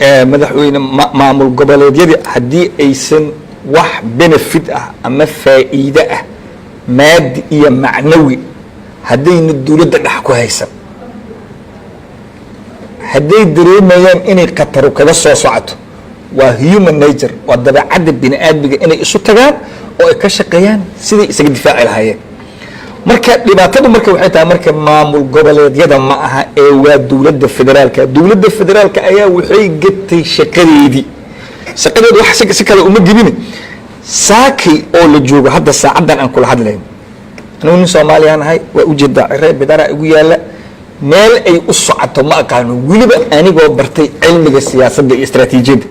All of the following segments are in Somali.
madaxweyne maamul goboleedyada haddii aysan wax benefit ah ama faa'iido ah maadi iyo macnawi haddayna dawladda dhex ku haysan hadday dareemayaan inay qataru kaga soo socoto waa human nature waa dabeecadda bini aadmiga inay isu tagaan oo ay ka shaqeeyaan siday isaga difaaci lahaayeen marka dhibaatadu marka waxay tahay marka maamul goboleedyada ma aha ee waa dawladda federaalka ayaa waxay gatay shaqadeedii wax si kale uma gibin saakay oo la joogo hadda saacadan aan kula hadlayn anigu nin Soomaaliya nahay waa u jeedaa cirey bidara ugu yaala meel ay u socoto ma aqaano waliba anigoo bartay cilmiga siyaasadda iyo istaraatiijiyadda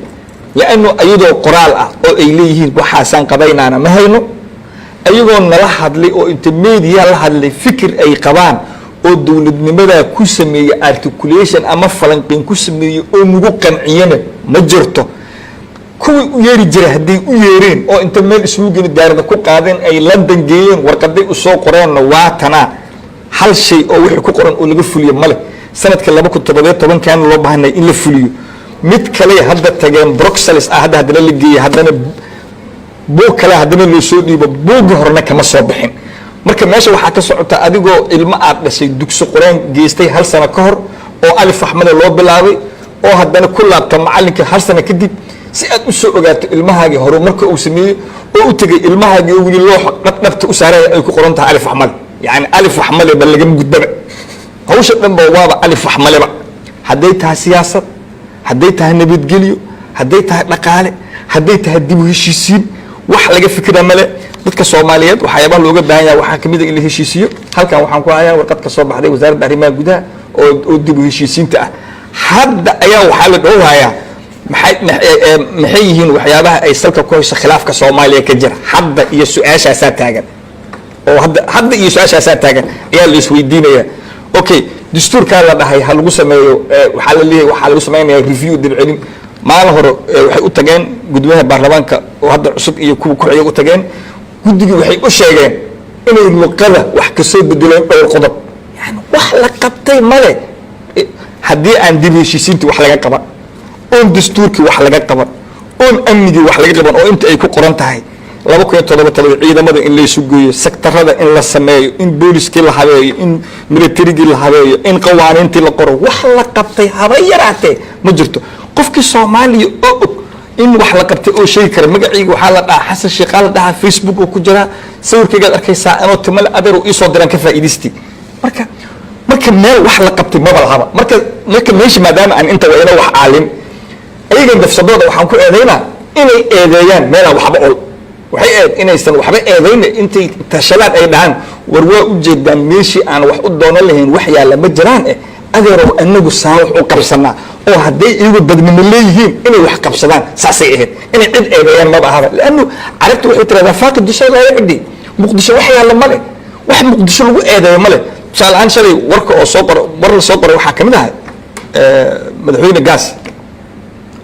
laano ayadoo qoraal ah oo ay leeyihiin waxaasan qabaynaana ma hayno ayagoo nala hadlay oo inta media la hadlay fikir ay qabaan oo dawladnimada ku sameeyay articulation ama falanqeyn ku sameeyay oo nagu qanciyana ma jirto kuwii u yeeri jiray hadday u yeereen oo inta meel isugu geli daarada ku qaadeen ay London geeyeen warqaday u soo qoreen waa tana hal shay oo wixii ku qoran oo laga fuliyo male sanadka 2017 kan loo baahnay in la fuliyo mid kale hadda tageen Brussels hadda la geeyay haddana buug kale haddana loo soo dhiibo buuga horna kama soo bixin marka meesha waxa ka socota adigoo ilmo aad dhashay dugsi quraan geystay hal sano ka hor oo alif axmed loo bilaabay oo haddana ku laabto macalinka hal sano kadib si aad u soo ogaato ilmahaagi hore marka uu sameeyay oo u tagay ilmahaagi oo wili loo dhabta u saaray ay ku qoran tahay alif axmed yani alif axmed bal laga gudbaba hawsha dhan baa waaba alif axmed ba haday tahay siyaasad haday tahay nabadgelyo haday tahay dhaqaale haday tahay dib u heshiisiin wax laga fikira male dadka Soomaaliyeed waxyaabo looga baahan yahay waxa kamid ah in la heshiisiyo halkan waxaan ku hayaa warqad ka soo baxday wasaaradda arrimaha gudaha oo dib u heshiisiinta ah hadda ayaa waxa la dhowaayaa maxay yihiin waxyaabaha ay salka ku hayso khilaafka Soomaaliya ka jira hadda iyo su'aashaas taagan oo hadda iyo su'aashaas taagan ayaa la isweydiinaya okay dastuurka la dhahay hal lagu sameeyo waxa la leeyahay waxa lagu sameeyaa review dib celin maalin hore waxay u tageen gudoomiyaha baarlamaanka oo hadda cusub iyo kuwa ku xiga u tageen guddiga waxay u sheegeen inay luqada wax ka soo bedeleen dhowr qodob yani wax la qabtay male haddii aan dib heshiisiintii wax laga qaban oo dastuurkii wax laga qaban oo amnigii wax laga qaban oo inta ay ku qoran tahay 2017 ciidamada in la isu gooyo sektarada in la sameeyo in booliskii la habeeyo in militarigii la habeeyo in qawaaniintii la qoro wax la qabtay haba yaraatee ma jirto qofkii Soomaaliya oo in wax la qabtay oo sheegi kara magaciiga waxa la dhahaa Xasan Sheekh la dhahaa Facebook oo ku jira sawirkayga arkaysaa anoo timal adeer oo isoo diran ka faa'iideystay marka meel wax la qabtay ma balhaba marka meesha maadaama aan inta wayna wax caalin ayaga dafsadooda waxaan ku eedeynaa inay eedeeyaan meel waxba oo waxay inaysan waxba eedeyn intay tashalaad ay dhahan war waa u jeedaan meeshii aan wax u doonan lahayn wax yaala ma jiraan adeero anagu saa wax u qabsanaa oo haday iyagu dadnimo leeyihiin inay wax qabsadaan saasay ahayd inay cid eedeeyaan ma baahaba laanu carabtu waxay tiraahdaa faaqid dishay la yacdi muqdisho wax yaala male wax muqdisho lagu eedeeyo male salahan shalay warka oo soo qoro war la soo qoro waxa kamid ah madaxweyne gaas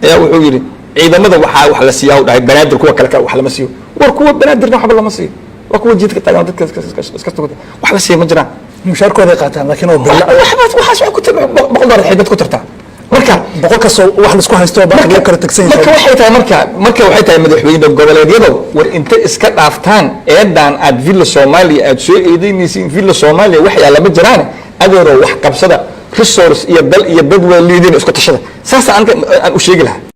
ayaa wuxuu yiri ciidamada waxa wax la siiyaa dhahay banaadir kuwa kale wax lama siiyo war kuwa banaadirna waxba lama siiyo waa kuwa jidka taagan dadka iska tagtay wax la siiyo ma jiraan mushaarkooda qaataan laakiin oo balla waxaas wax ku tabay $100 xidad ku tartaa marka boqolka soo wax la isku haysto baa lagu kala tagsan yahay marka waxay tahay marka waxay tahay madaxweyne goboleedyada war inta iska dhaaftaan eedan aad villa Soomaaliya aad soo eedeynaysiin villa Soomaaliya wax yaala ma jiraan adeero wax qabsada resource iyo dal iyo dad waa leedin isku tashada saas aan u sheegi lahaa